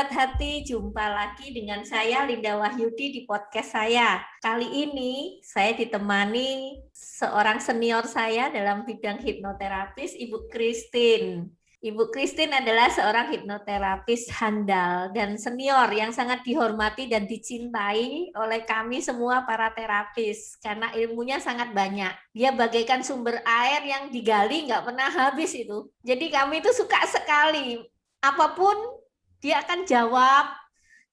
sahabat hati, jumpa lagi dengan saya Linda Wahyudi di podcast saya. Kali ini saya ditemani seorang senior saya dalam bidang hipnoterapis, Ibu Christine. Ibu Christine adalah seorang hipnoterapis handal dan senior yang sangat dihormati dan dicintai oleh kami semua para terapis karena ilmunya sangat banyak. Dia bagaikan sumber air yang digali nggak pernah habis itu. Jadi kami itu suka sekali. Apapun dia akan jawab,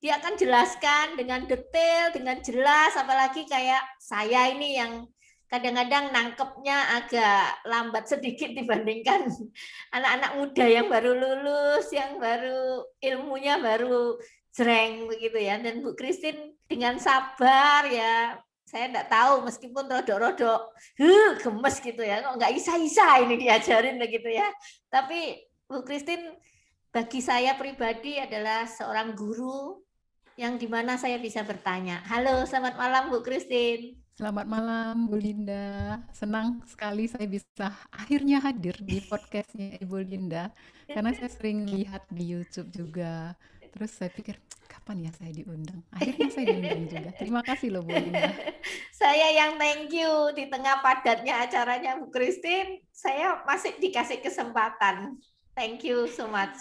dia akan jelaskan dengan detail, dengan jelas, apalagi kayak saya ini yang kadang-kadang nangkepnya agak lambat sedikit dibandingkan anak-anak muda yang baru lulus, yang baru ilmunya baru jreng begitu ya. Dan Bu Christine dengan sabar ya, saya enggak tahu meskipun rodok-rodok gemes gitu ya, kok nggak isa-isa ini diajarin begitu ya. Tapi Bu Christine bagi saya pribadi adalah seorang guru yang dimana saya bisa bertanya. Halo, selamat malam Bu Christine. Selamat malam Bu Linda, senang sekali saya bisa akhirnya hadir di podcastnya Ibu Linda karena saya sering lihat di YouTube juga. Terus saya pikir kapan ya saya diundang? Akhirnya saya diundang juga. Terima kasih loh Bu Linda. Saya yang thank you di tengah padatnya acaranya Bu Christine, saya masih dikasih kesempatan. Thank you so much.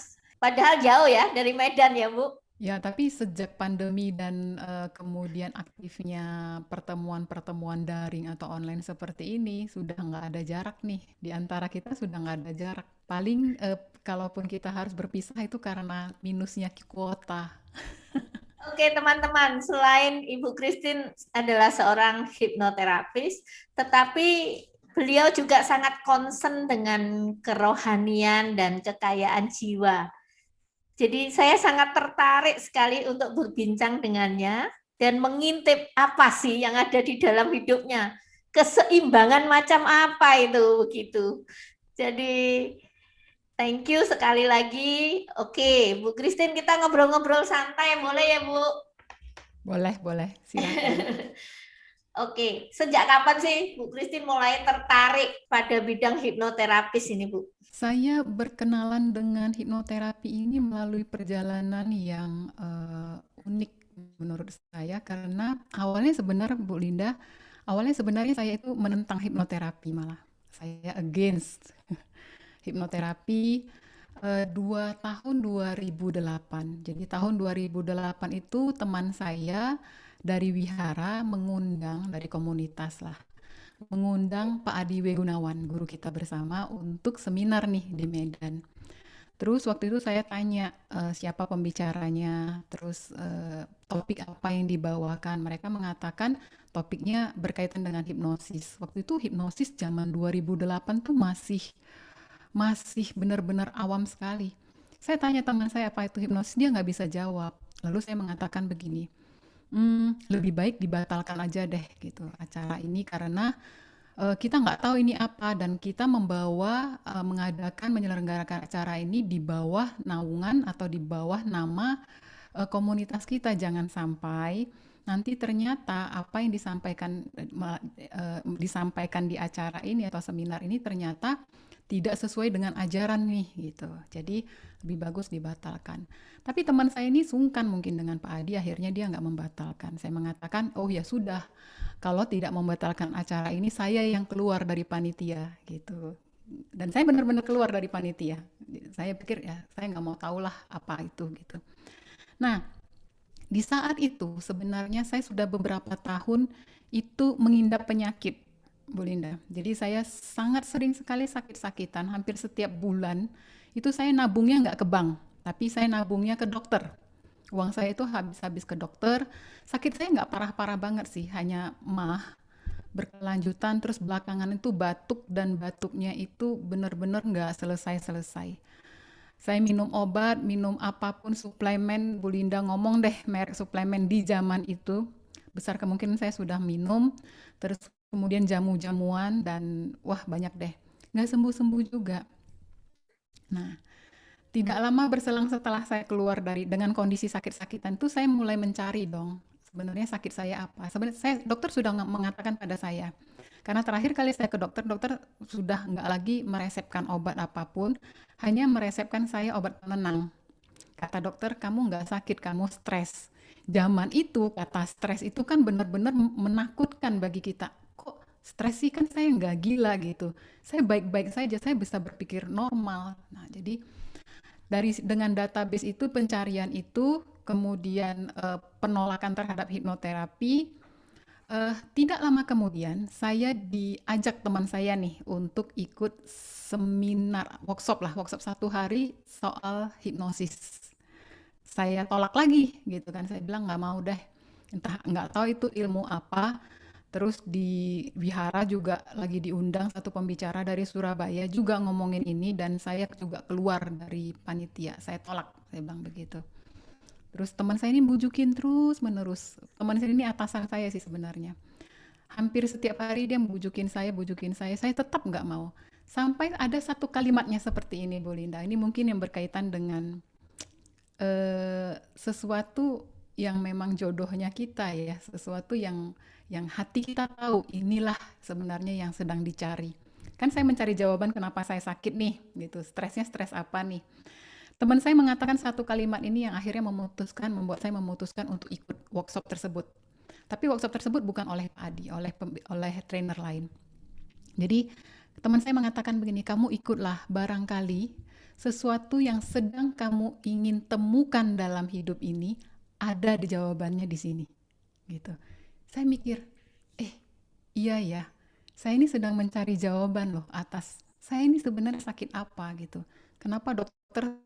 Padahal jauh ya dari Medan ya Bu. Ya, tapi sejak pandemi dan kemudian aktifnya pertemuan-pertemuan daring atau online seperti ini, sudah nggak ada jarak nih. Di antara kita sudah nggak ada jarak. Paling kalaupun kita harus berpisah itu karena minusnya kuota. Oke teman-teman, selain Ibu Christine adalah seorang hipnoterapis, tetapi beliau juga sangat concern dengan kerohanian dan kekayaan jiwa. Jadi saya sangat tertarik sekali untuk berbincang dengannya dan mengintip apa sih yang ada di dalam hidupnya. Keseimbangan macam apa itu begitu. Jadi thank you sekali lagi. Oke, Bu Christine kita ngobrol-ngobrol santai boleh ya Bu? Boleh, silakan. Oke, sejak kapan sih Bu Christine mulai tertarik pada bidang hipnoterapis ini Bu? Saya berkenalan dengan hipnoterapi ini melalui perjalanan yang unik menurut saya karena awalnya sebenarnya saya itu menentang hipnoterapi malah. Saya against hipnoterapi tahun 2008. Jadi tahun 2008 itu teman saya dari wihara mengundang dari komunitas lah mengundang Pak Adi Wegunawan, guru kita bersama, untuk seminar nih di Medan. Terus waktu itu saya tanya siapa pembicaranya, terus topik apa yang dibawakan. Mereka mengatakan topiknya berkaitan dengan hipnosis. Waktu itu hipnosis zaman 2008 tuh masih benar-benar awam sekali. Saya tanya teman saya apa itu hipnosis, dia nggak bisa jawab. Lalu saya mengatakan begini, lebih baik dibatalkan aja deh gitu acara ini karena kita nggak tahu ini apa dan kita menyelenggarakan acara ini di bawah naungan atau di bawah nama komunitas kita. Jangan sampai nanti ternyata apa yang disampaikan di acara ini atau seminar ini ternyata tidak sesuai dengan ajaran nih gitu. Jadi lebih bagus dibatalkan. Tapi teman saya ini sungkan mungkin dengan Pak Adi, akhirnya dia nggak membatalkan. Saya mengatakan, oh ya sudah, kalau tidak membatalkan acara ini, saya yang keluar dari panitia gitu. Dan saya benar-benar keluar dari panitia. Saya pikir ya, saya nggak mau tahu lah apa itu gitu. Nah, di saat itu sebenarnya saya sudah beberapa tahun itu mengidap penyakit, Bu Linda. Jadi saya sangat sering sekali sakit-sakitan, hampir setiap bulan. Itu saya nabungnya nggak ke bank, tapi saya nabungnya ke dokter. Uang saya itu habis-habis ke dokter. Sakit saya nggak parah-parah banget sih, hanya mah berkelanjutan terus belakangan itu batuk dan batuknya itu benar-benar nggak selesai-selesai. Saya minum obat, minum apapun suplemen, Bu Linda ngomong deh merek suplemen di zaman itu. Besar kemungkinan saya sudah minum, terus kemudian jamu-jamuan dan wah banyak deh. Nggak sembuh-sembuh juga. Nah, tidak lama berselang setelah saya keluar dengan kondisi sakit-sakitan itu saya mulai mencari dong sebenarnya sakit saya apa. Sebenarnya dokter sudah mengatakan pada saya karena terakhir kali saya ke dokter, dokter sudah nggak lagi meresepkan obat apapun, hanya meresepkan saya obat penenang kata dokter kamu nggak sakit, kamu stres. Zaman itu kata stres itu kan benar-benar menakutkan bagi kita. Kok stres sih, kan saya nggak gila gitu. Saya baik-baik saja, saya bisa berpikir normal. Nah, jadi dengan database itu, pencarian itu, kemudian penolakan terhadap hipnoterapi, tidak lama kemudian saya diajak teman saya nih untuk ikut seminar, workshop 1 hari soal hipnosis. Saya tolak lagi gitu kan, saya bilang nggak mau deh, entah nggak tahu itu ilmu apa. Terus di Wihara juga lagi diundang satu pembicara dari Surabaya juga ngomongin ini, dan saya juga keluar dari panitia, saya tolak, saya bilang begitu. Terus teman saya ini bujukin terus menerus, teman saya ini atasan saya sih sebenarnya. Hampir setiap hari dia bujukin saya tetap nggak mau. Sampai ada satu kalimatnya seperti ini, Bu Linda. Ini mungkin yang berkaitan dengan sesuatu yang memang jodohnya kita ya, sesuatu yang hati kita tahu inilah sebenarnya yang sedang dicari. Kan saya mencari jawaban kenapa saya sakit nih, gitu. Stresnya stres apa nih? Teman saya mengatakan satu kalimat ini yang akhirnya membuat saya memutuskan untuk ikut workshop tersebut. Tapi workshop tersebut bukan oleh Pak Adi, oleh trainer lain. Jadi teman saya mengatakan begini, kamu ikutlah, barangkali sesuatu yang sedang kamu ingin temukan dalam hidup ini ada di jawabannya di sini, gitu. Saya mikir, iya ya, saya ini sedang mencari jawaban loh atas saya ini sebenarnya sakit apa gitu. Kenapa dokter,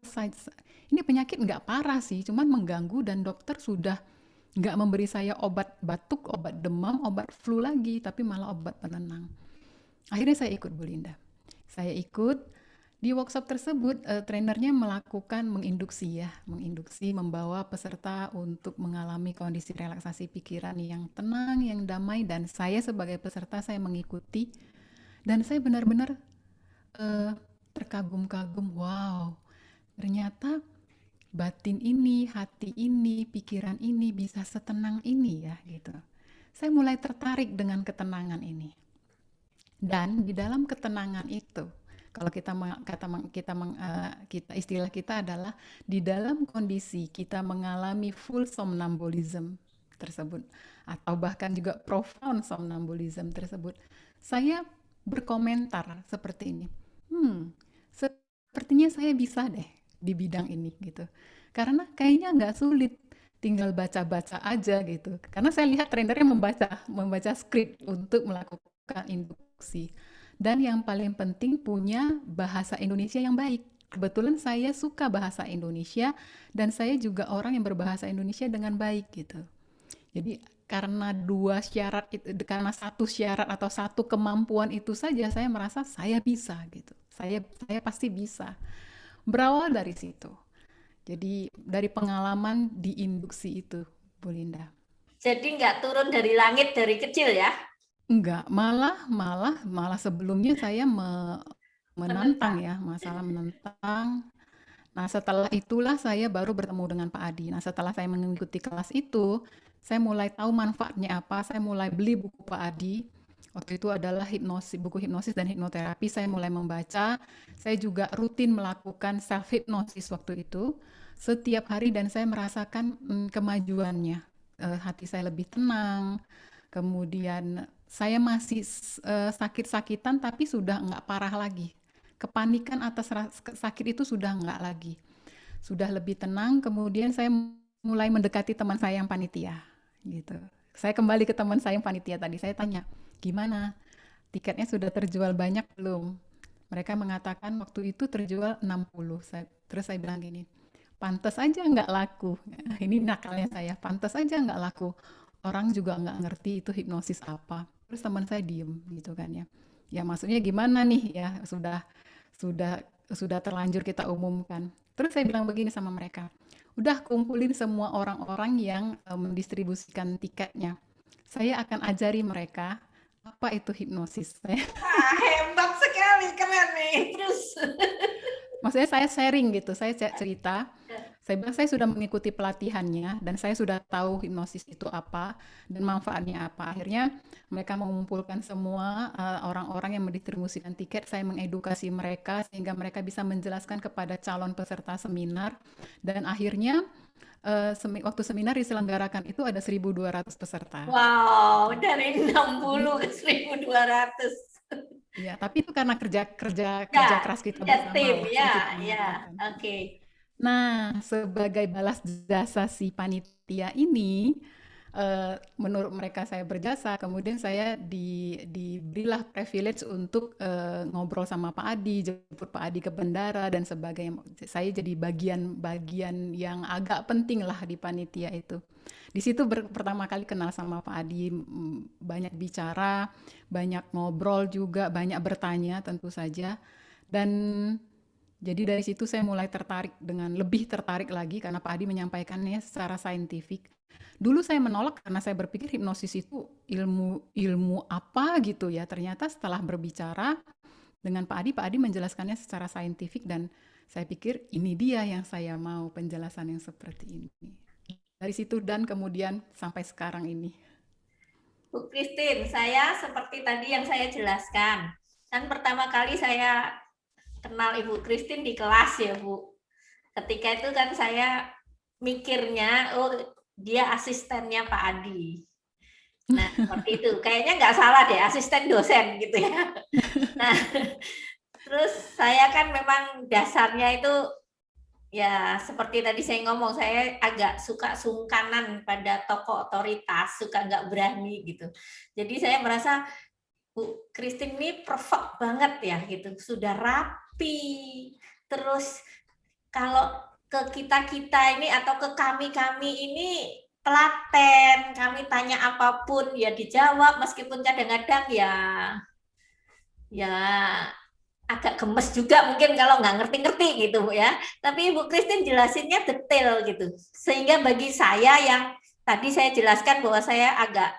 ini penyakit nggak parah sih, cuman mengganggu, dan dokter sudah nggak memberi saya obat batuk, obat demam, obat flu lagi, tapi malah obat penenang. Akhirnya saya ikut, Bu Linda. Saya ikut di workshop tersebut. Trainernya menginduksi, membawa peserta untuk mengalami kondisi relaksasi pikiran yang tenang, yang damai, dan saya sebagai peserta saya mengikuti, dan saya benar-benar terkagum-kagum. Wow, ternyata batin ini, hati ini, pikiran ini bisa setenang ini ya gitu. Saya mulai tertarik dengan ketenangan ini. Dan di dalam ketenangan itu, kalau istilah kita adalah di dalam kondisi kita mengalami full somnambulism tersebut, atau bahkan juga profound somnambulism tersebut, saya berkomentar seperti ini. Sepertinya saya bisa deh di bidang ini gitu. Karena kayaknya nggak sulit, tinggal baca-baca aja gitu. Karena saya lihat trainernya membaca skrip untuk melakukan induksi. Dan yang paling penting punya bahasa Indonesia yang baik. Kebetulan saya suka bahasa Indonesia, dan saya juga orang yang berbahasa Indonesia dengan baik gitu. Jadi karena karena satu syarat atau satu kemampuan itu saja, saya merasa saya bisa gitu. Saya pasti bisa. Berawal dari situ. Jadi dari pengalaman di induksi itu, Bu Linda. Jadi nggak turun dari langit dari kecil ya? Enggak, malah sebelumnya saya menantang ya, masalah menentang. Nah, setelah itulah saya baru bertemu dengan Pak Adi. Nah, setelah saya mengikuti kelas itu, saya mulai tahu manfaatnya apa, saya mulai beli buku Pak Adi. Waktu itu adalah buku hipnosis dan hipnoterapi, saya mulai membaca. Saya juga rutin melakukan self hipnosis waktu itu setiap hari, dan saya merasakan kemajuannya. Hati saya lebih tenang. Kemudian saya masih sakit-sakitan, tapi sudah nggak parah lagi. Kepanikan atas sakit itu sudah nggak lagi. Sudah lebih tenang. Kemudian saya mulai mendekati teman saya yang panitia, gitu. Saya kembali ke teman saya yang panitia tadi. Saya tanya, gimana? Tiketnya sudah terjual banyak belum? Mereka mengatakan waktu itu terjual 60. Terus saya bilang gini, pantas aja nggak laku. Ini nakalnya saya, pantas aja nggak laku. Orang juga nggak ngerti itu hipnosis apa. Terus teman saya diem gitu kan ya. Ya maksudnya gimana nih ya, sudah terlanjur kita umumkan. Terus saya bilang begini sama mereka, udah kumpulin semua orang-orang yang mendistribusikan tiketnya. Saya akan ajari mereka apa itu hipnosis. Hebat sekali, keren nih. Terus maksudnya saya sharing gitu, saya cerita. Saya bilang saya sudah mengikuti pelatihannya dan saya sudah tahu hipnosis itu apa dan manfaatnya apa. Akhirnya mereka mengumpulkan semua orang-orang yang mendistribusikan tiket. Saya mengedukasi mereka sehingga mereka bisa menjelaskan kepada calon peserta seminar. Dan akhirnya waktu seminar diselenggarakan itu ada 1.200 peserta. Wow, dari Jadi 60 ke 1.200. ya, tapi itu karena kerja kerja kerja Ya, keras kita ya bersama tim, lah yang kita ya, ya. mengadakan. Oke. Nah, sebagai balas jasa si panitia ini, menurut mereka saya berjasa, kemudian saya diberilah privilege untuk ngobrol sama Pak Adi, jemput Pak Adi ke bandara dan sebagainya. Saya jadi bagian yang agak penting lah di panitia itu. Di situ pertama kali kenal sama Pak Adi, banyak bicara, banyak ngobrol juga, banyak bertanya tentu saja. Dan jadi dari situ saya mulai lebih tertarik lagi karena Pak Adi menyampaikannya secara saintifik. Dulu saya menolak karena saya berpikir hipnosis itu ilmu apa gitu ya. Ternyata setelah berbicara dengan Pak Adi menjelaskannya secara saintifik dan saya pikir ini dia yang saya mau, penjelasan yang seperti ini. Dari situ dan kemudian sampai sekarang ini. Bu Christine, saya seperti tadi yang saya jelaskan. Kan pertama kali saya kenal Ibu Christine di kelas ya, Bu. Ketika itu kan saya mikirnya, oh dia asistennya Pak Adi. Nah, seperti itu. Kayaknya nggak salah deh, asisten dosen gitu ya. Nah, terus saya kan memang dasarnya itu ya seperti tadi saya ngomong, saya agak suka sungkanan pada tokoh otoritas, suka nggak berani gitu. Jadi saya merasa Bu Christine ini perfect banget ya gitu, sudah rapi. Terus kalau ke kita-kita ini atau ke kami-kami ini telaten, kami tanya apapun ya dijawab, meskipun kadang-kadang ya agak gemes juga mungkin kalau nggak ngerti-ngerti gitu Bu ya. Tapi Ibu Christine jelasinnya detail gitu. Sehingga bagi saya yang tadi saya jelaskan bahwa saya agak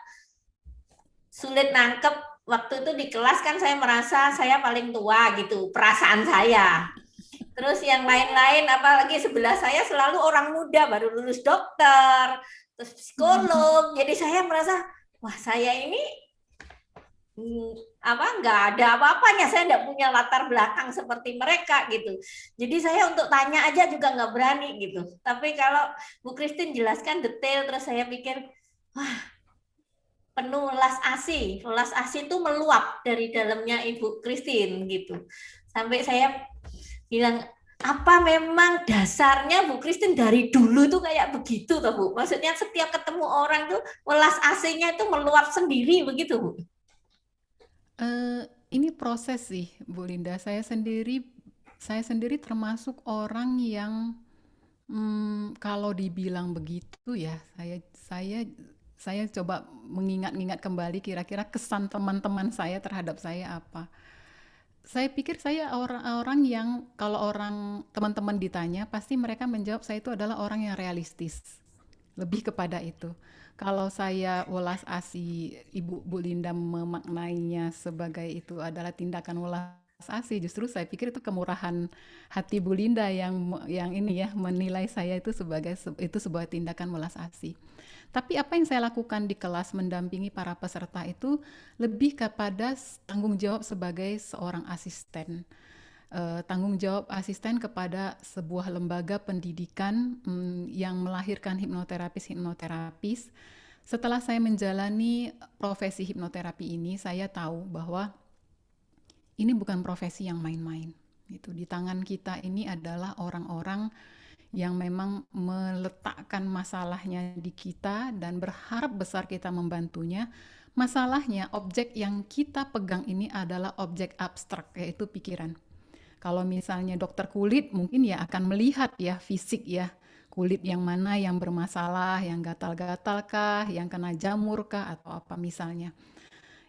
sulit nangkep waktu itu di kelas kan saya merasa saya paling tua gitu, perasaan saya. Terus yang lain-lain apalagi sebelah saya selalu orang muda baru lulus dokter, terus psikolog. Jadi saya merasa wah saya ini nggak ada apa-apanya, saya nggak punya latar belakang seperti mereka gitu. Jadi saya untuk tanya aja juga nggak berani gitu. Tapi kalau Bu Christine jelaskan detail, terus saya pikir wah penuh welas asi itu meluap dari dalamnya Ibu Christine gitu. Sampai saya bilang apa memang dasarnya Bu Christine dari dulu tuh kayak begitu toh Bu? Maksudnya setiap ketemu orang tuh welas aslinya itu meluap sendiri begitu Bu? Ini proses sih, Bu Linda. Saya sendiri termasuk orang yang kalau dibilang begitu ya, saya saya coba mengingat-ingat kembali kira-kira kesan teman-teman saya terhadap saya apa. Saya pikir saya orang-orang yang kalau orang teman-teman ditanya, pasti mereka menjawab saya itu adalah orang yang realistis. Lebih kepada itu. Kalau saya ulas asih Ibu Bu Linda memaknainya sebagai itu adalah tindakan ulas asih, justru saya pikir itu kemurahan hati Bu Linda yang ini ya menilai saya itu itu sebuah tindakan ulas asih. Tapi apa yang saya lakukan di kelas mendampingi para peserta itu lebih kepada tanggung jawab sebagai seorang asisten. Tanggung jawab asisten kepada sebuah lembaga pendidikan yang melahirkan hipnoterapis-hipnoterapis. Setelah saya menjalani profesi hipnoterapi ini, saya tahu bahwa ini bukan profesi yang main-main. Itu di tangan kita ini adalah orang-orang yang memang meletakkan masalahnya di kita dan berharap besar kita membantunya. Masalahnya, objek yang kita pegang ini adalah objek abstrak, yaitu pikiran. Kalau misalnya dokter kulit mungkin ya akan melihat ya fisik ya, kulit yang mana yang bermasalah, yang gatal-gatal kah, yang kena jamur kah atau apa misalnya.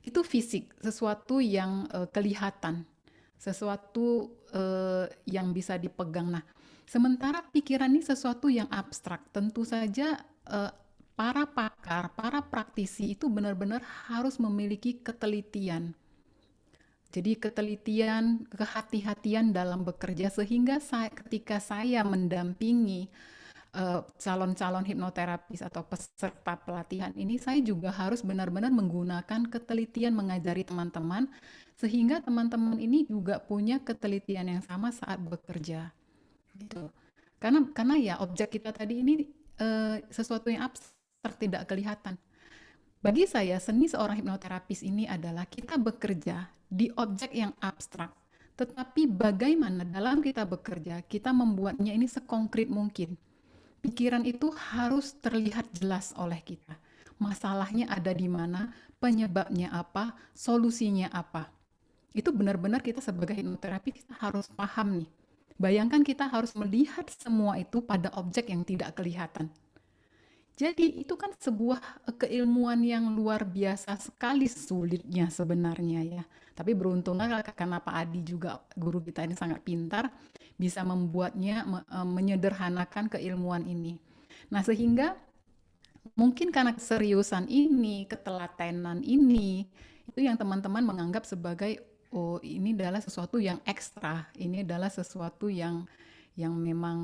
Itu fisik, sesuatu yang kelihatan, sesuatu yang bisa dipegang. Nah, sementara pikiran ini sesuatu yang abstrak. Tentu saja para pakar, para praktisi itu benar-benar harus memiliki ketelitian. Jadi ketelitian, kehati-hatian dalam bekerja sehingga ketika saya mendampingi calon-calon hipnoterapis atau peserta pelatihan ini, saya juga harus benar-benar menggunakan ketelitian mengajari teman-teman, sehingga teman-teman ini juga punya ketelitian yang sama saat bekerja. Gitu. Karena ya objek kita tadi ini sesuatu yang abstrak, tidak kelihatan. Bagi saya, seni seorang hipnoterapis ini adalah kita bekerja di objek yang abstrak, tetapi bagaimana dalam kita bekerja, kita membuatnya ini sekonkret mungkin. Pikiran itu harus terlihat jelas oleh kita. Masalahnya ada di mana, penyebabnya apa, solusinya apa. Itu benar-benar kita sebagai hipnoterapi kita harus paham nih. Bayangkan kita harus melihat semua itu pada objek yang tidak kelihatan. Jadi itu kan sebuah keilmuan yang luar biasa sekali sulitnya sebenarnya ya. Tapi beruntunglah karena Pak Adi juga guru kita ini sangat pintar, bisa membuatnya menyederhanakan keilmuan ini. Nah sehingga mungkin karena keseriusan ini, ketelatenan ini, itu yang teman-teman menganggap sebagai, oh ini adalah sesuatu yang ekstra, ini adalah sesuatu yang memang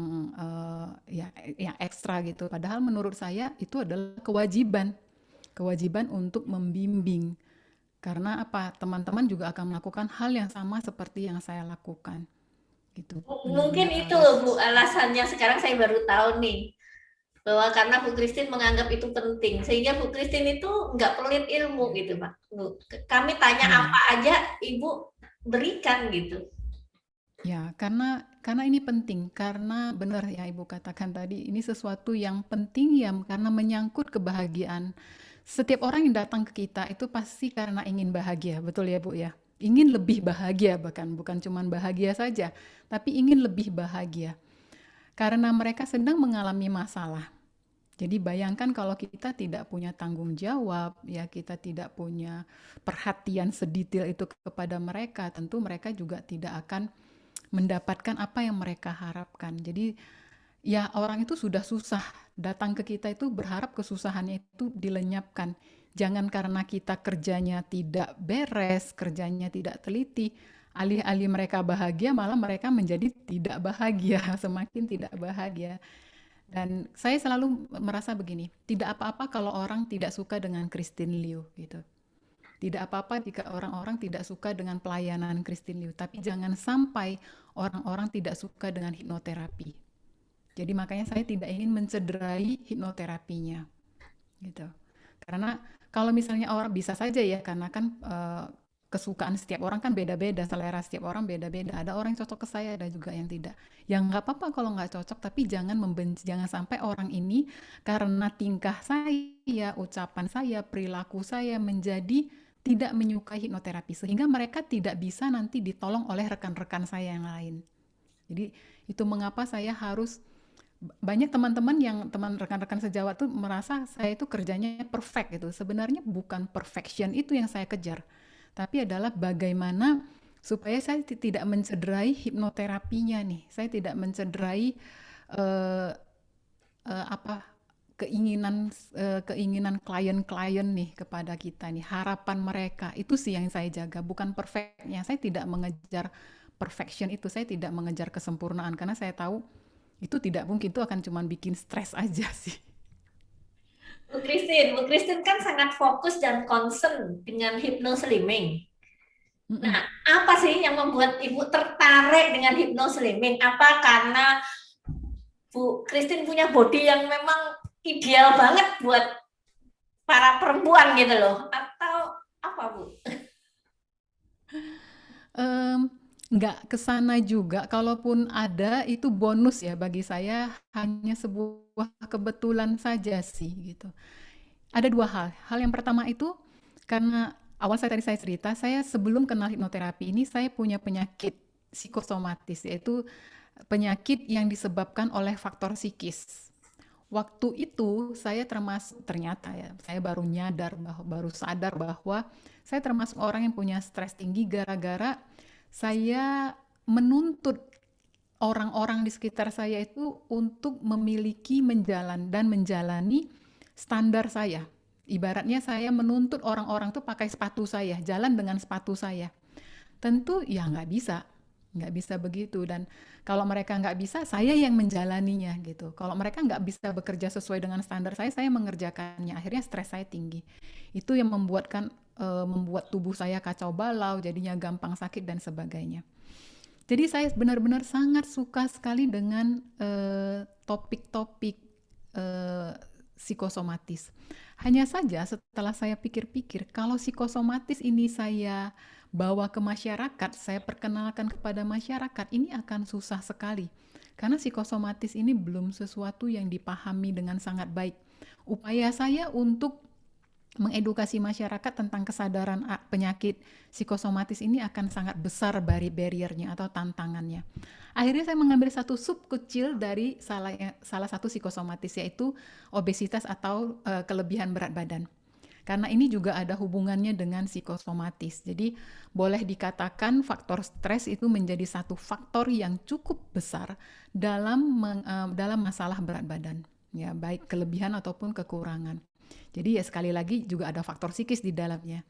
ya yang ekstra gitu. Padahal menurut saya itu adalah kewajiban untuk membimbing. Karena apa? Teman-teman juga akan melakukan hal yang sama seperti yang saya lakukan. Gitu. Mungkin Benar-benar itu harus. Bu alasannya, sekarang saya baru tahu nih, bahwa karena Bu Christine menganggap itu penting, sehingga Bu Christine itu nggak pelit ilmu gitu Pak. Bu, kami tanya Ya, apa aja Ibu berikan gitu. ya, karena ini penting, karena benar ya Ibu katakan tadi, ini sesuatu yang penting ya, karena menyangkut kebahagiaan. Setiap orang yang datang ke kita itu pasti karena ingin bahagia, betul ya Bu ya? Ingin lebih bahagia bahkan, bukan cuma bahagia saja, tapi ingin lebih bahagia. Karena mereka sedang mengalami masalah. Jadi bayangkan kalau kita tidak punya tanggung jawab, ya kita tidak punya perhatian sedetail itu kepada mereka, tentu mereka juga tidak akan mendapatkan apa yang mereka harapkan. Jadi ya orang itu sudah susah, datang ke kita itu berharap kesusahannya itu dilenyapkan. Jangan karena kita kerjanya tidak beres, kerjanya tidak teliti, alih-alih mereka bahagia malah mereka menjadi tidak bahagia, semakin tidak bahagia. Dan saya selalu merasa begini, tidak apa-apa kalau orang tidak suka dengan Christine Liu gitu. Tidak apa-apa jika orang-orang tidak suka dengan pelayanan Christine Liu, tapi jangan sampai orang-orang tidak suka dengan hipnoterapi. Jadi makanya saya tidak ingin mencederai hipnoterapinya gitu. Karena kalau misalnya orang bisa saja ya, karena kan kesukaan setiap orang kan beda-beda, selera setiap orang beda-beda. Ada orang yang cocok ke saya, ada juga yang tidak. Yang nggak apa-apa kalau nggak cocok, tapi jangan membenci, jangan sampai orang ini karena tingkah saya, ucapan saya, perilaku saya menjadi tidak menyukai hipnoterapi, sehingga mereka tidak bisa nanti ditolong oleh rekan-rekan saya yang lain. Jadi itu mengapa saya harus banyak teman-teman yang teman rekan-rekan sejawat tuh merasa saya itu kerjanya perfect gitu. Sebenarnya bukan perfection itu yang saya kejar, tapi adalah bagaimana supaya saya tidak mencederai hipnoterapinya nih. Saya tidak mencederai eh, apa keinginan klien-klien nih kepada kita nih, harapan mereka itu sih yang saya jaga, bukan perfectnya. Saya tidak mengejar perfection itu, saya tidak mengejar kesempurnaan karena saya tahu itu tidak mungkin, itu akan cuma bikin stres aja sih. Bu Christine kan sangat fokus dan concern dengan hypnoslimming. Mm-mm. Nah, apa sih yang membuat Ibu tertarik dengan hypnoslimming? Apa karena Bu Christine punya body yang memang ideal banget buat para perempuan gitu loh? Atau apa Bu? Em, nggak kesana juga, kalaupun ada itu bonus ya bagi saya, hanya sebuah kebetulan saja sih gitu. Ada dua hal. Hal yang pertama itu karena awal saya tadi saya cerita, saya sebelum kenal hipnoterapi ini saya punya penyakit psikosomatis, yaitu penyakit yang disebabkan oleh faktor psikis. Waktu itu saya termasuk, ternyata ya, saya baru sadar bahwa saya termasuk orang yang punya stres tinggi gara-gara saya menuntut orang-orang di sekitar saya itu untuk memiliki dan menjalani standar saya. Ibaratnya saya menuntut orang-orang tuh pakai sepatu saya, jalan dengan sepatu saya. Tentu ya nggak bisa. nggak bisa begitu. Dan kalau mereka nggak bisa, saya yang menjalaninya gitu. Kalau mereka nggak bisa bekerja sesuai dengan standar saya mengerjakannya. Akhirnya stres saya tinggi. Itu yang membuat tubuh saya kacau balau, jadinya gampang sakit dan sebagainya. Jadi saya benar-benar sangat suka sekali dengan topik-topik eh, psikosomatis. Hanya saja setelah saya pikir-pikir, kalau psikosomatis ini saya bawa ke masyarakat, saya perkenalkan kepada masyarakat, ini akan susah sekali. Karena psikosomatis ini belum sesuatu yang dipahami dengan sangat baik. Upaya saya untuk mengedukasi masyarakat tentang kesadaran penyakit psikosomatis ini akan sangat besar barriernya atau tantangannya. Akhirnya saya mengambil satu sub kecil dari salah satu psikosomatis, yaitu obesitas atau kelebihan berat badan. Karena ini juga ada hubungannya dengan psikosomatis. Jadi boleh dikatakan faktor stres itu menjadi satu faktor yang cukup besar dalam masalah berat badan, ya, baik kelebihan ataupun kekurangan. Jadi ya sekali lagi juga ada faktor psikis di dalamnya.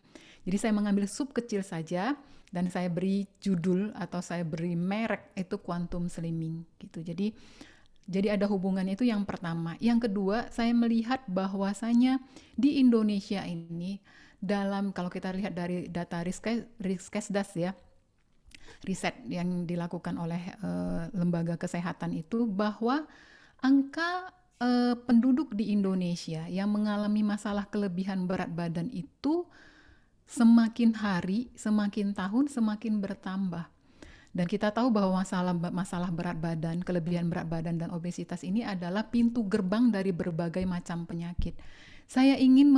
Jadi saya mengambil sub kecil saja dan saya beri judul atau saya beri merek itu quantum slimming gitu. Jadi ada hubungannya, itu yang pertama. Yang kedua, saya melihat bahwasanya di Indonesia ini kalau kita lihat dari data Riskesdas ya, riset yang dilakukan oleh lembaga kesehatan itu, bahwa angka penduduk di Indonesia yang mengalami masalah kelebihan berat badan itu semakin hari, semakin tahun, semakin bertambah. Dan kita tahu bahwa masalah berat badan, kelebihan berat badan dan obesitas ini adalah pintu gerbang dari berbagai macam penyakit. Saya ingin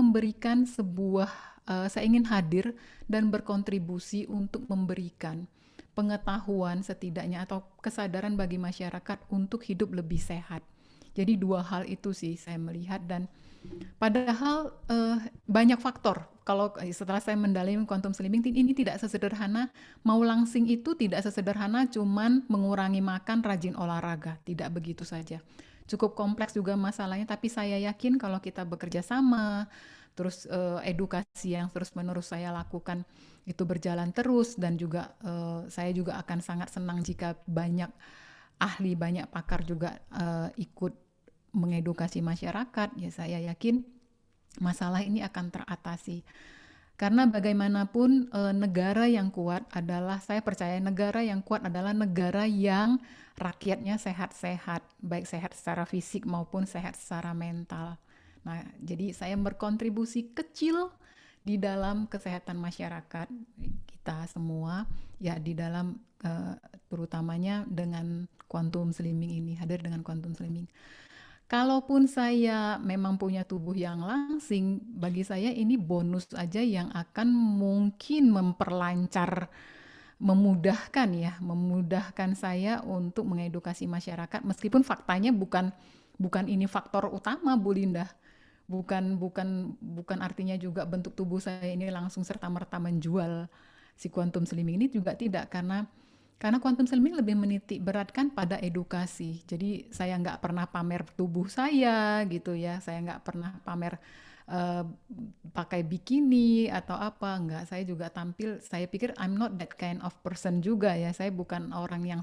saya ingin hadir dan berkontribusi untuk memberikan pengetahuan setidaknya atau kesadaran bagi masyarakat untuk hidup lebih sehat. Jadi dua hal itu sih saya melihat, dan padahal banyak faktor. Kalau setelah saya mendalami quantum slimming, ini tidak sesederhana, mau langsing itu tidak sesederhana cuman mengurangi makan, rajin olahraga. Tidak begitu saja. Cukup kompleks juga masalahnya, tapi saya yakin kalau kita bekerja sama, terus edukasi yang terus-menerus saya lakukan itu berjalan terus, dan juga saya juga akan sangat senang jika banyak ahli, banyak pakar juga ikut mengedukasi masyarakat, ya saya yakin masalah ini akan teratasi. Karena bagaimanapun negara yang kuat adalah, saya percaya negara yang kuat adalah negara yang rakyatnya sehat-sehat, baik sehat secara fisik maupun sehat secara mental. Nah, jadi saya berkontribusi kecil di dalam kesehatan masyarakat kita semua, ya di dalam terutamanya dengan quantum slimming ini, hadir dengan quantum slimming. Kalaupun saya memang punya tubuh yang langsing, bagi saya ini bonus aja yang akan mungkin memudahkan saya untuk mengedukasi masyarakat, meskipun faktanya bukan ini faktor utama, Bu Linda. Bukan artinya juga bentuk tubuh saya ini langsung serta-merta menjual si quantum slimming ini, juga tidak, karena quantum slimming lebih menitik beratkan pada edukasi. Jadi saya nggak pernah pamer tubuh saya gitu ya, saya nggak pernah pamer pakai bikini atau apa, nggak. Saya juga tampil, saya pikir I'm not that kind of person juga ya, saya bukan orang yang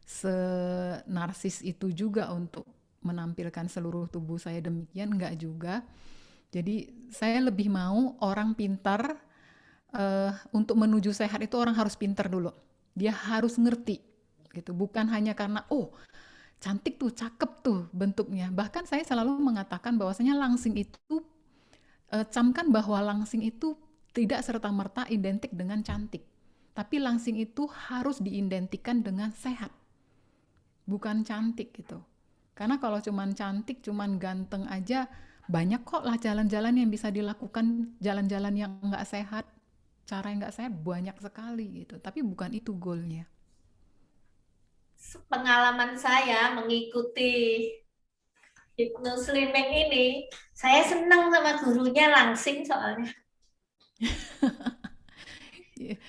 senarsis itu juga untuk menampilkan seluruh tubuh saya demikian, nggak juga. Jadi saya lebih mau orang pintar, untuk menuju sehat itu orang harus pintar dulu. Dia harus ngerti gitu, bukan hanya karena cantik tuh, cakep tuh bentuknya. Bahkan saya selalu mengatakan bahwasanya langsing itu, camkan bahwa langsing itu tidak serta-merta identik dengan cantik. Tapi langsing itu harus diidentikan dengan sehat, bukan cantik gitu. Karena kalau cuman cantik, cuman ganteng aja, banyak kok lah jalan-jalan yang bisa dilakukan, jalan-jalan yang nggak sehat. Cara yang nggak sehat banyak sekali gitu, tapi bukan itu goalnya. Pengalaman saya mengikuti hypnoslimming ini, saya senang sama gurunya langsing soalnya.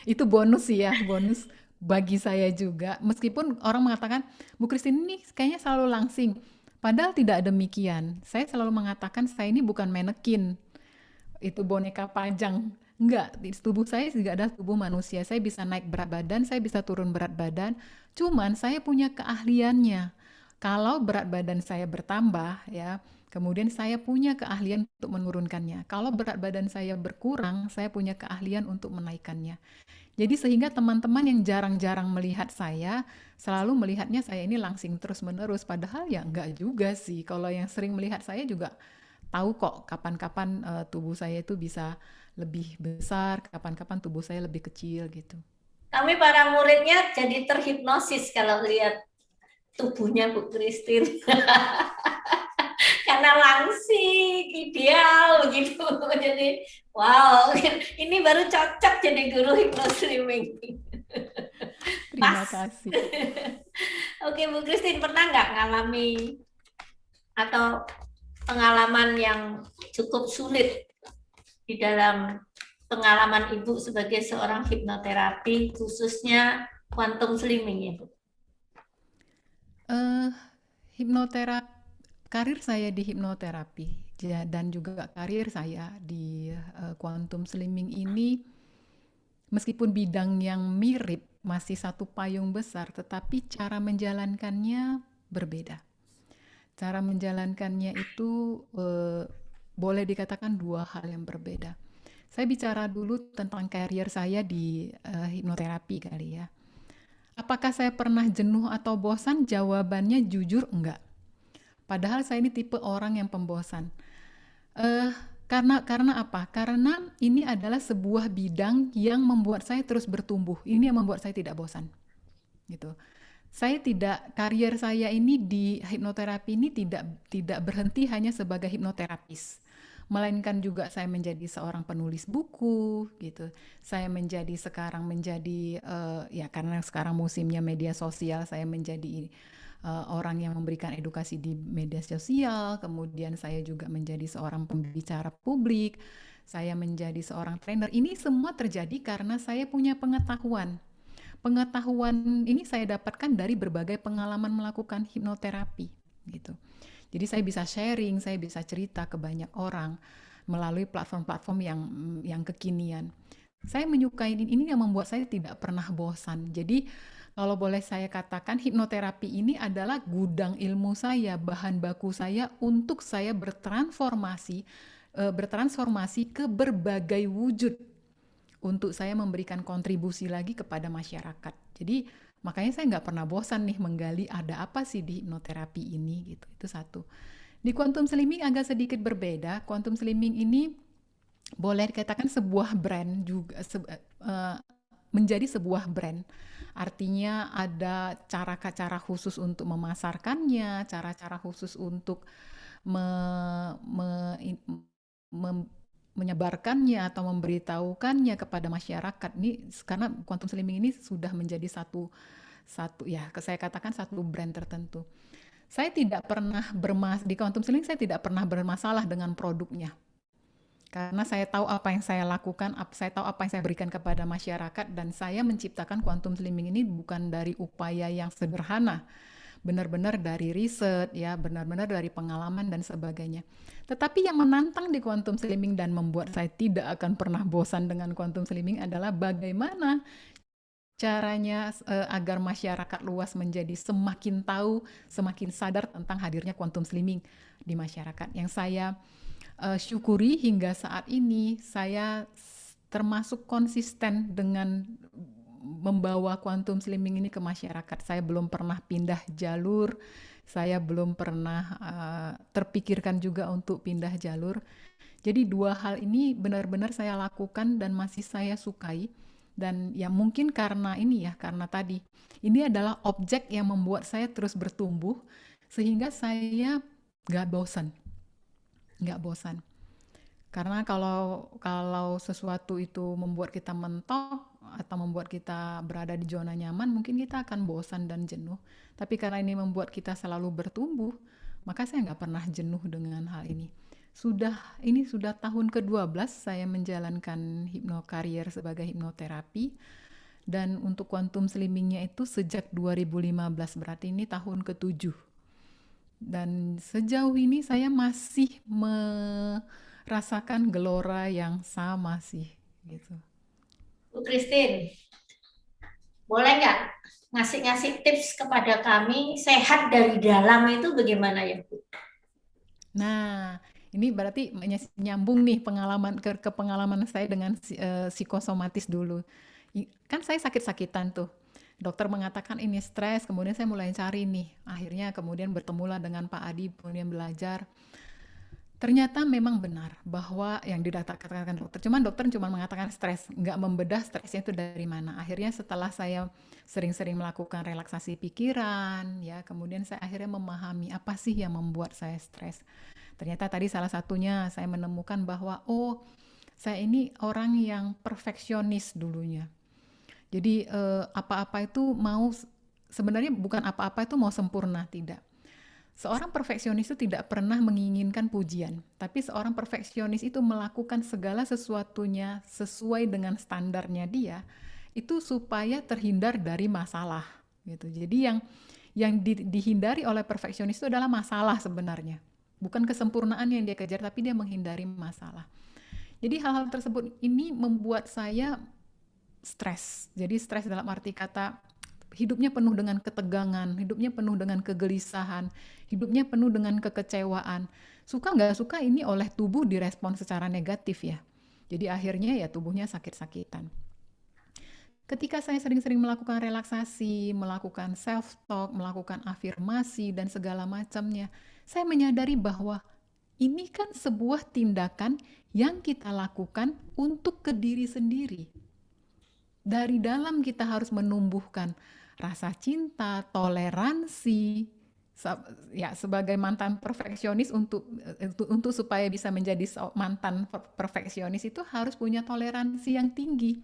Itu bonus sih ya, bonus bagi saya juga. Meskipun orang mengatakan, Bu Christine ini kayaknya selalu langsing. Padahal tidak demikian. Saya selalu mengatakan saya ini bukan manekin. Itu boneka pajang. Enggak, di tubuh saya juga ada tubuh manusia. Saya bisa naik berat badan, saya bisa turun berat badan. Cuman saya punya keahliannya. Kalau berat badan saya bertambah ya, kemudian saya punya keahlian untuk menurunkannya. Kalau berat badan saya berkurang, saya punya keahlian untuk menaikkannya. Jadi sehingga teman-teman yang jarang-jarang melihat saya, selalu melihatnya saya ini langsing terus-menerus. Padahal ya enggak juga sih. Kalau yang sering melihat saya juga tahu kok kapan-kapan tubuh saya itu bisa lebih besar, kapan-kapan tubuh saya lebih kecil gitu. Kami para muridnya jadi terhipnosis kalau lihat tubuhnya Bu Christine. Karena langsing, ideal gitu. Jadi, wow, ini baru cocok jadi guru hypnoslimming. Terima Pas. kasih. Oke, Bu Christine, pernah nggak ngalami atau pengalaman yang cukup sulit di dalam pengalaman Ibu sebagai seorang hipnoterapi, khususnya quantum slimming ya, Bu? Eh, hipnoterapi, karir saya di hipnoterapi dan juga karir saya di quantum slimming ini, meskipun bidang yang mirip, masih satu payung besar, tetapi cara menjalankannya berbeda. Cara menjalankannya itu boleh dikatakan dua hal yang berbeda. Saya bicara dulu tentang karier saya di hipnoterapi kali ya. Apakah saya pernah jenuh atau bosan? Jawabannya jujur enggak. Padahal saya ini tipe orang yang pembosan. Eh, karena apa? Karena ini adalah sebuah bidang yang membuat saya terus bertumbuh. Ini yang membuat saya tidak bosan, gitu. Saya tidak karier saya ini di hipnoterapi ini tidak berhenti hanya sebagai hipnoterapis. Melainkan juga saya menjadi seorang penulis buku gitu. Saya sekarang menjadi ya karena sekarang musimnya media sosial, saya menjadi orang yang memberikan edukasi di media sosial, kemudian saya juga menjadi seorang pembicara publik, saya menjadi seorang trainer. Ini semua terjadi karena saya punya pengetahuan. Pengetahuan ini saya dapatkan dari berbagai pengalaman melakukan hipnoterapi gitu. Jadi saya bisa sharing, saya bisa cerita ke banyak orang melalui platform-platform yang kekinian. Saya menyukai ini yang membuat saya tidak pernah bosan. Jadi kalau boleh saya katakan hipnoterapi ini adalah gudang ilmu saya, bahan baku saya untuk saya bertransformasi ke berbagai wujud untuk saya memberikan kontribusi lagi kepada masyarakat. Jadi makanya saya nggak pernah bosan nih menggali ada apa sih di hipnoterapi ini gitu. Itu satu. Di quantum slimming agak sedikit berbeda. Quantum slimming ini boleh dikatakan sebuah brand juga menjadi sebuah brand. Artinya ada cara-cara khusus untuk memasarkannya, cara-cara khusus untuk me, me, me- menyebarkannya atau memberitahukannya kepada masyarakat. Ini karena quantum slimming ini sudah menjadi satu satu ya, saya katakan satu brand tertentu. Saya tidak pernah di quantum slimming saya tidak pernah bermasalah dengan produknya. Karena saya tahu apa yang saya lakukan, saya tahu apa yang saya berikan kepada masyarakat, dan saya menciptakan quantum slimming ini bukan dari upaya yang sederhana, benar-benar dari riset ya, benar-benar dari pengalaman dan sebagainya. Tetapi yang menantang di quantum slimming dan membuat saya tidak akan pernah bosan dengan quantum slimming adalah bagaimana caranya agar masyarakat luas menjadi semakin tahu, semakin sadar tentang hadirnya quantum slimming di masyarakat. Yang saya syukuri hingga saat ini, saya termasuk konsisten dengan membawa quantum slimming ini ke masyarakat. Saya belum pernah pindah jalur, saya belum pernah terpikirkan juga untuk pindah jalur. Jadi dua hal ini benar-benar saya lakukan dan masih saya sukai. Dan ya mungkin karena ini ya, karena tadi ini adalah objek yang membuat saya terus bertumbuh sehingga saya nggak bosan, nggak bosan. Karena kalau sesuatu itu membuat kita mentok atau membuat kita berada di zona nyaman, mungkin kita akan bosan dan jenuh. Tapi karena ini membuat kita selalu bertumbuh, maka saya nggak pernah jenuh dengan hal ini. Ini sudah tahun ke-12 saya menjalankan karier sebagai hipnoterapi, dan untuk quantum slimmingnya itu sejak 2015, berarti ini tahun ke-7. Dan sejauh ini saya masih merasakan gelora yang sama sih. gitu. Bu Christine, boleh nggak ngasih-ngasih tips kepada kami sehat dari dalam itu bagaimana ya, Bu? Nah, ini berarti nyambung nih pengalaman ke pengalaman saya dengan psikosomatis dulu. Kan saya sakit-sakitan tuh. Dokter mengatakan ini stres, kemudian saya mulai cari nih. Akhirnya kemudian bertemulah dengan Pak Adi, kemudian belajar. Ternyata memang benar bahwa yang dikatakan dokter, cuman dokter cuma mengatakan stres, nggak membedah stresnya itu dari mana. Akhirnya setelah saya sering-sering melakukan relaksasi pikiran, ya, kemudian saya akhirnya memahami apa sih yang membuat saya stres. Ternyata tadi salah satunya saya menemukan bahwa oh, saya ini orang yang perfeksionis dulunya. Jadi apa-apa itu mau, sebenarnya bukan apa-apa itu mau sempurna, tidak. Seorang perfeksionis itu tidak pernah menginginkan pujian, tapi seorang perfeksionis itu melakukan segala sesuatunya sesuai dengan standarnya dia, itu supaya terhindar dari masalah gitu. Jadi yang dihindari oleh perfeksionis itu adalah masalah sebenarnya. Bukan kesempurnaan yang dia kejar, tapi dia menghindari masalah. Jadi hal-hal tersebut ini membuat saya stres. Jadi stres dalam arti kata hidupnya penuh dengan ketegangan, hidupnya penuh dengan kegelisahan, hidupnya penuh dengan kekecewaan. Suka nggak suka ini oleh tubuh direspon secara negatif ya. Jadi akhirnya ya tubuhnya sakit-sakitan. Ketika saya sering-sering melakukan relaksasi, melakukan self-talk, melakukan afirmasi dan segala macamnya, saya menyadari bahwa ini kan sebuah tindakan yang kita lakukan untuk ke diri sendiri. Dari dalam kita harus menumbuhkan rasa cinta, toleransi, ya sebagai mantan perfeksionis untuk supaya bisa menjadi mantan perfeksionis itu harus punya toleransi yang tinggi.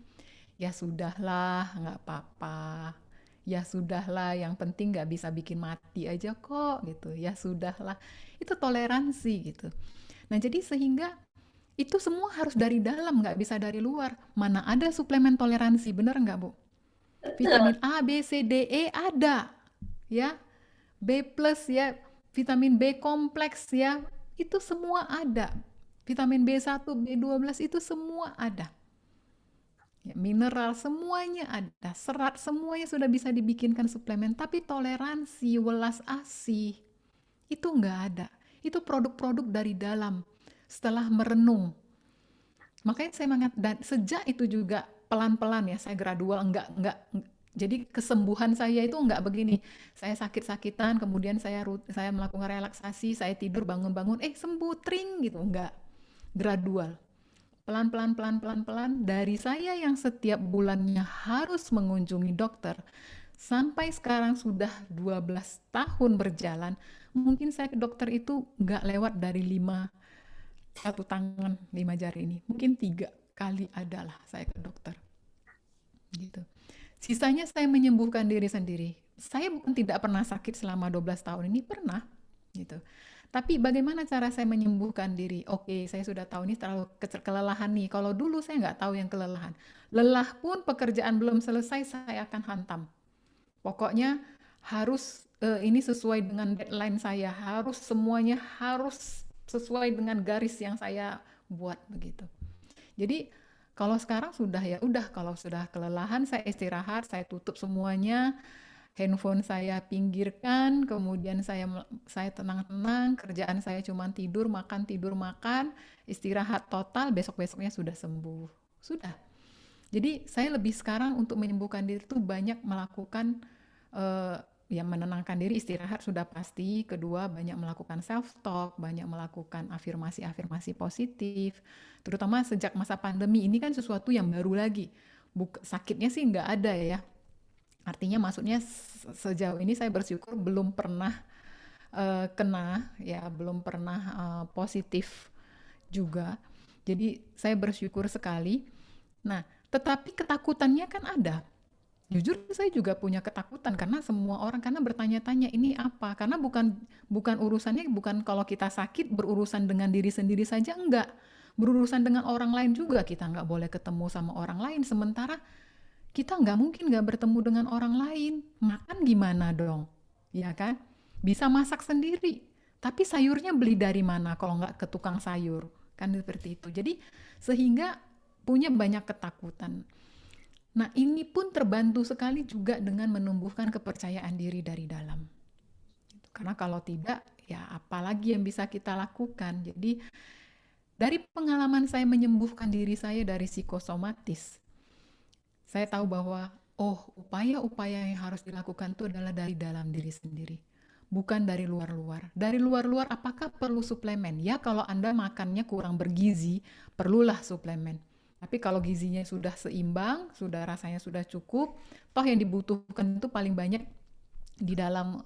Ya sudahlah, nggak apa-apa. Ya sudahlah, yang penting nggak bisa bikin mati aja kok gitu. Ya sudahlah, itu toleransi gitu. Nah jadi sehingga itu semua harus dari dalam, nggak bisa dari luar. Mana ada suplemen toleransi, bener nggak Bu? Betul. Vitamin A, B, C, D, E ada, ya. B plus ya, vitamin B kompleks ya, itu semua ada. Vitamin B1, B12 itu semua ada. Ya, mineral semuanya ada, serat semuanya sudah bisa dibikinkan suplemen, tapi toleransi, welas asih, itu nggak ada. Itu produk-produk dari dalam. Setelah merenung, makanya saya dan sejak itu juga pelan-pelan ya saya gradual enggak jadi kesembuhan saya itu enggak begini. Saya sakit-sakitan kemudian saya melakukan relaksasi, saya tidur bangun-bangun sembuh tring gitu, enggak. Gradual. Pelan-pelan pelan-pelan pelan dari saya yang setiap bulannya harus mengunjungi dokter sampai sekarang sudah 12 tahun berjalan, mungkin saya ke dokter itu enggak lewat dari 5 jari ini, mungkin 3 kali adalah saya ke dokter gitu. Sisanya saya menyembuhkan diri sendiri. Saya bukan tidak pernah sakit selama 12 tahun ini, pernah gitu. Tapi bagaimana cara saya menyembuhkan diri? Oke, saya sudah tahu ini terlalu kelelahan nih. Kalau dulu saya nggak tahu yang kelelahan. Lelah pun pekerjaan belum selesai saya akan hantam. Pokoknya harus ini sesuai dengan deadline saya, harus semuanya harus sesuai dengan garis yang saya buat begitu. Jadi kalau sekarang sudah ya udah, kalau sudah kelelahan saya istirahat, saya tutup semuanya, handphone saya pinggirkan, kemudian saya tenang-tenang, kerjaan saya cuma tidur makan, istirahat total, besok-besoknya sudah sembuh. Sudah. Jadi saya lebih sekarang untuk menyembuhkan diri itu banyak melakukan ya menenangkan diri, istirahat sudah pasti. Kedua, banyak melakukan self talk, banyak melakukan afirmasi-afirmasi positif. Terutama sejak masa pandemi ini kan sesuatu yang baru lagi. Sakitnya sih nggak ada ya. Artinya maksudnya sejauh ini saya bersyukur belum pernah kena ya, belum pernah positif juga. Jadi saya bersyukur sekali. Nah, tetapi ketakutannya kan ada. Jujur saya juga punya ketakutan karena semua orang karena bertanya-tanya ini apa? Karena bukan bukan urusannya bukan kalau kita sakit berurusan dengan diri sendiri saja, enggak. Berurusan dengan orang lain juga, kita nggak boleh ketemu sama orang lain. Sementara kita nggak mungkin nggak bertemu dengan orang lain. Makan gimana dong? Ya kan? Bisa masak sendiri. Tapi sayurnya beli dari mana kalau nggak ke tukang sayur? Kan seperti itu. Jadi sehingga punya banyak ketakutan. Nah, ini pun terbantu sekali juga dengan menumbuhkan kepercayaan diri dari dalam. Karena kalau tidak, ya apalagi yang bisa kita lakukan. Jadi, dari pengalaman saya menyembuhkan diri saya dari psikosomatis, saya tahu bahwa, upaya-upaya yang harus dilakukan itu adalah dari dalam diri sendiri. Bukan dari luar-luar. Dari luar-luar apakah perlu suplemen? Ya, kalau Anda makannya kurang bergizi, perlulah suplemen. Tapi kalau gizinya sudah seimbang, sudah rasanya sudah cukup, toh yang dibutuhkan itu paling banyak di dalam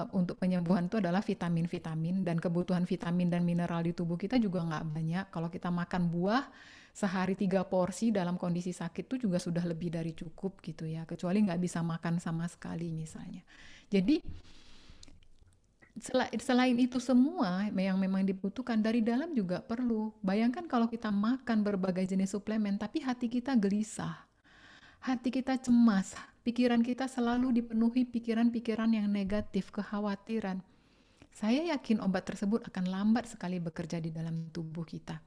untuk penyembuhan itu adalah vitamin-vitamin, dan kebutuhan vitamin dan mineral di tubuh kita juga nggak banyak. Kalau kita makan buah sehari 3 porsi dalam kondisi sakit itu juga sudah lebih dari cukup gitu ya, kecuali nggak bisa makan sama sekali misalnya. Jadi selain itu semua yang memang dibutuhkan dari dalam juga perlu. Bayangkan kalau kita makan berbagai jenis suplemen, tapi hati kita gelisah, hati kita cemas, pikiran kita selalu dipenuhi pikiran-pikiran yang negatif, kekhawatiran. Saya yakin obat tersebut akan lambat sekali bekerja di dalam tubuh kita.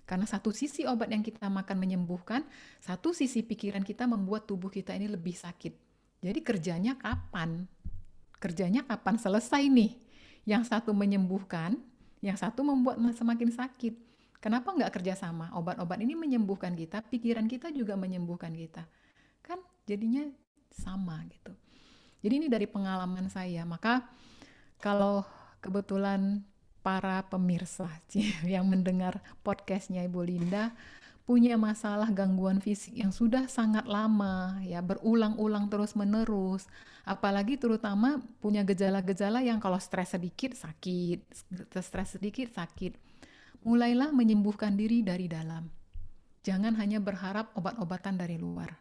Karena satu sisi obat yang kita makan menyembuhkan, satu sisi pikiran kita membuat tubuh kita ini lebih sakit. Jadi kerjanya kapan? Kerjanya kapan selesai nih? Yang satu menyembuhkan, yang satu membuat semakin sakit. Kenapa nggak kerjasama? Obat-obat ini menyembuhkan kita, pikiran kita juga menyembuhkan kita. Kan jadinya sama gitu. Jadi ini dari pengalaman saya. Maka kalau kebetulan para pemirsa yang mendengar podcastnya Ibu Linda punya masalah gangguan fisik yang sudah sangat lama, ya berulang-ulang terus-menerus, apalagi terutama punya gejala-gejala yang kalau stres sedikit sakit, mulailah menyembuhkan diri dari dalam. Jangan hanya berharap obat-obatan dari luar,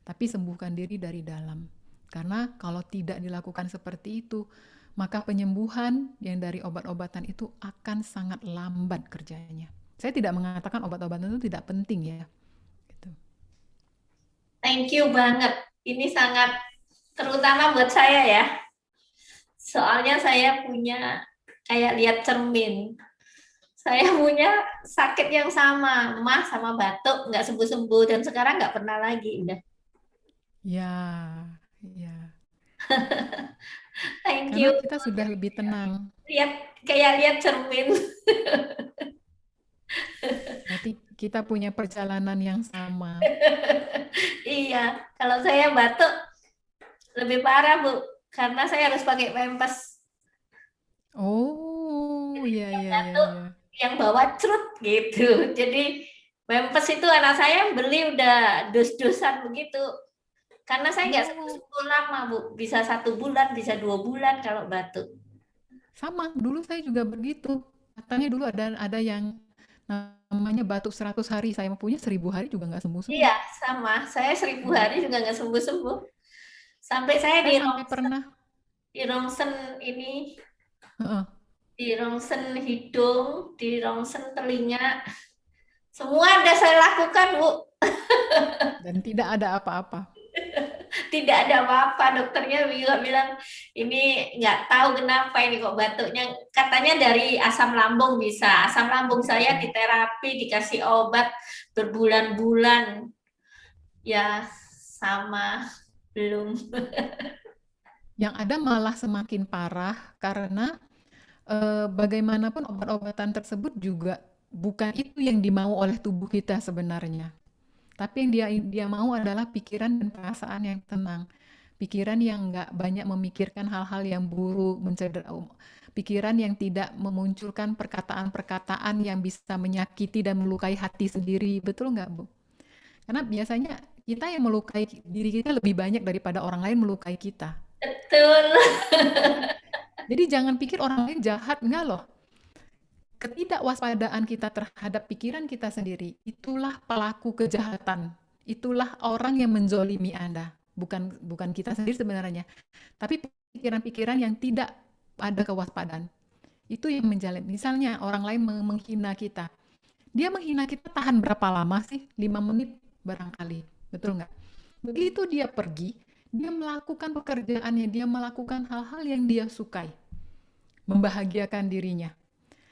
tapi sembuhkan diri dari dalam. Karena kalau tidak dilakukan seperti itu, maka penyembuhan yang dari obat-obatan itu akan sangat lambat kerjanya. Saya tidak mengatakan obat-obatan itu tidak penting ya. Gitu. Thank you banget. Ini sangat terutama buat saya ya. Soalnya saya punya kayak lihat cermin. Saya punya sakit yang sama, mah sama batuk, nggak sembuh-sembuh, dan sekarang nggak pernah lagi. Udah. Ya, ya. Thank Karena you. kita sudah lebih tenang. Lihat cermin. Berarti kita punya perjalanan yang sama. Iya, kalau saya batuk lebih parah, Bu, karena saya harus pakai pempes. Oh, iya, Yang iya, iya, batuk, iya. yang bawa cerut gitu. Jadi pempes itu anak saya beli udah dus-dusan begitu. Karena saya nggak Oh, sembuh lama, Bu. Bisa 1 bulan, bisa 2 bulan kalau batuk. sama. Dulu saya juga begitu. Katanya dulu ada yang namanya batuk 100 hari. Saya punya 1000 hari juga nggak Iya, sembuh-sembuh. sama. Saya 1000 hari Hmm. juga nggak sembuh-sembuh. Sampai saya Saya sampai pernah, di rongsen ini, heeh, di rongsen hidung, di rongsen telinga. Semua udah saya lakukan, Bu. dan tidak ada apa-apa. Tidak ada apa-apa. Dokternya juga bilang, ini nggak tahu kenapa ini kok batuknya. Katanya dari asam lambung bisa. Asam lambung saya diterapi, dikasih obat berbulan-bulan. Ya, sama. Belum. Yang ada malah semakin parah karena bagaimanapun obat-obatan tersebut juga bukan itu yang dimau oleh tubuh kita sebenarnya. Tapi yang dia mau adalah pikiran dan perasaan yang tenang. Pikiran yang nggak banyak memikirkan hal-hal yang buruk, pikiran yang tidak memunculkan perkataan-perkataan yang bisa menyakiti dan melukai hati sendiri. Betul nggak, Bu? Karena biasanya kita yang melukai diri kita lebih banyak daripada orang lain melukai kita. Betul. Ya kan? Jadi jangan pikir orang lain jahat, enggak loh. Ketidakwaspadaan kita terhadap pikiran kita sendiri, itulah pelaku kejahatan. Itulah orang yang menzolimi Anda. Bukan kita sendiri sebenarnya. Tapi pikiran-pikiran yang tidak ada kewaspadaan. Itu yang menjalin. Misalnya orang lain menghina kita. Dia menghina kita tahan berapa lama sih? 5 menit barangkali. Betul nggak? Begitu dia pergi, dia melakukan pekerjaannya, dia melakukan hal-hal yang dia sukai. Membahagiakan dirinya.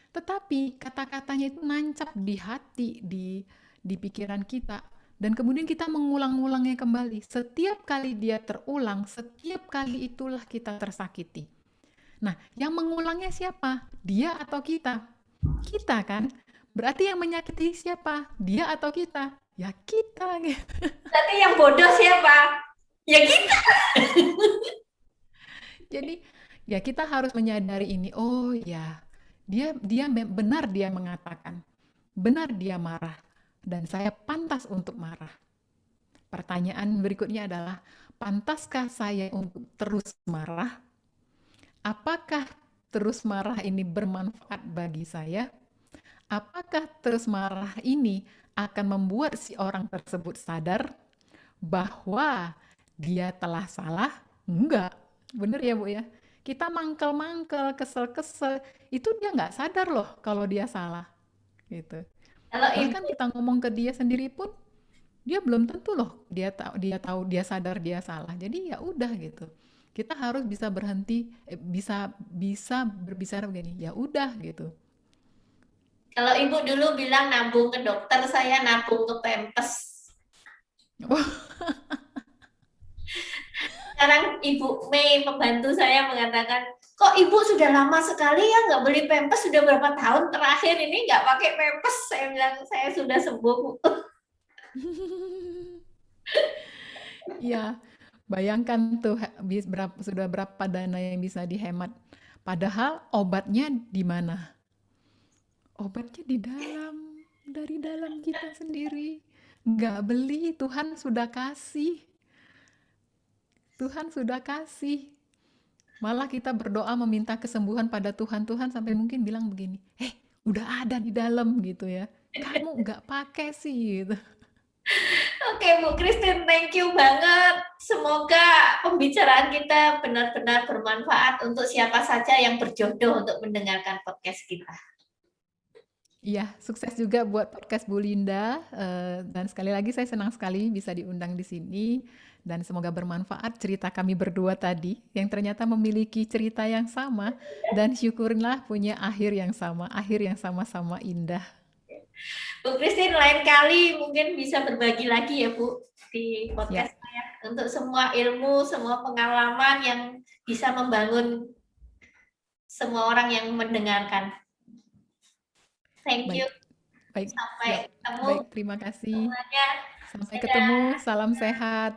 Tetapi kata-katanya itu nancap di hati, di di pikiran kita, dan kemudian kita mengulang-ulangnya kembali. Setiap kali dia terulang, setiap kali itulah kita tersakiti. Nah, yang mengulangnya siapa? Dia atau kita? Kita kan? Berarti yang menyakiti siapa? Dia atau kita? Ya kita. Berarti yang bodoh siapa? Ya kita. Jadi ya kita harus menyadari ini. Oh ya, benar dia mengatakan, benar dia marah, dan saya pantas untuk marah. Pertanyaan berikutnya adalah, pantaskah saya untuk terus marah? Apakah terus marah ini bermanfaat bagi saya? Apakah terus marah ini akan membuat si orang tersebut sadar bahwa dia telah salah? Enggak. Bener ya, Bu ya? Kita mangkel-mangkel, kesel-kesel, itu dia nggak sadar loh kalau dia salah. Gitu. Kalau Bahkan Ibu, kita ngomong ke dia sendiri pun, dia belum tentu loh dia sadar dia salah. Jadi ya udah gitu. Kita harus bisa berhenti, bisa bisa berbicara begini. Ya udah gitu. kalau Ibu dulu bilang nabung ke dokter, saya nabung ke Pempes. Sekarang Ibu Mei, pembantu saya, mengatakan, kok Ibu sudah lama sekali ya nggak beli Pempes, sudah berapa tahun terakhir ini nggak pakai Pempes? Saya bilang, saya sudah sembuh, Bu. Iya, bayangkan tuh sudah berapa dana yang bisa dihemat. Padahal obatnya di mana? Obatnya dari dalam kita sendiri. Nggak beli, Tuhan sudah kasih. Tuhan sudah kasih. Malah kita berdoa meminta kesembuhan pada Tuhan. Tuhan sampai mungkin bilang begini, udah ada di dalam gitu ya. Kamu nggak pakai sih gitu. Oke, Bu Christine, thank you banget. Semoga pembicaraan kita benar-benar bermanfaat untuk siapa saja yang berjodoh untuk mendengarkan podcast kita. Iya, sukses juga buat podcast Bu Linda. Dan sekali lagi saya senang sekali bisa diundang di sini. Dan semoga bermanfaat cerita kami berdua tadi, yang ternyata memiliki cerita yang sama. Dan syukurlah punya akhir yang sama-sama indah. Bu Christine, lain kali mungkin bisa berbagi lagi ya, Bu, di Ya, podcast saya. Untuk semua ilmu, semua pengalaman yang bisa membangun semua orang yang mendengarkan. Thank you. baik, baik, siap. Sampai ketemu Baik, terima kasih. semuanya. Sampai Dadah. ketemu, salam sehat.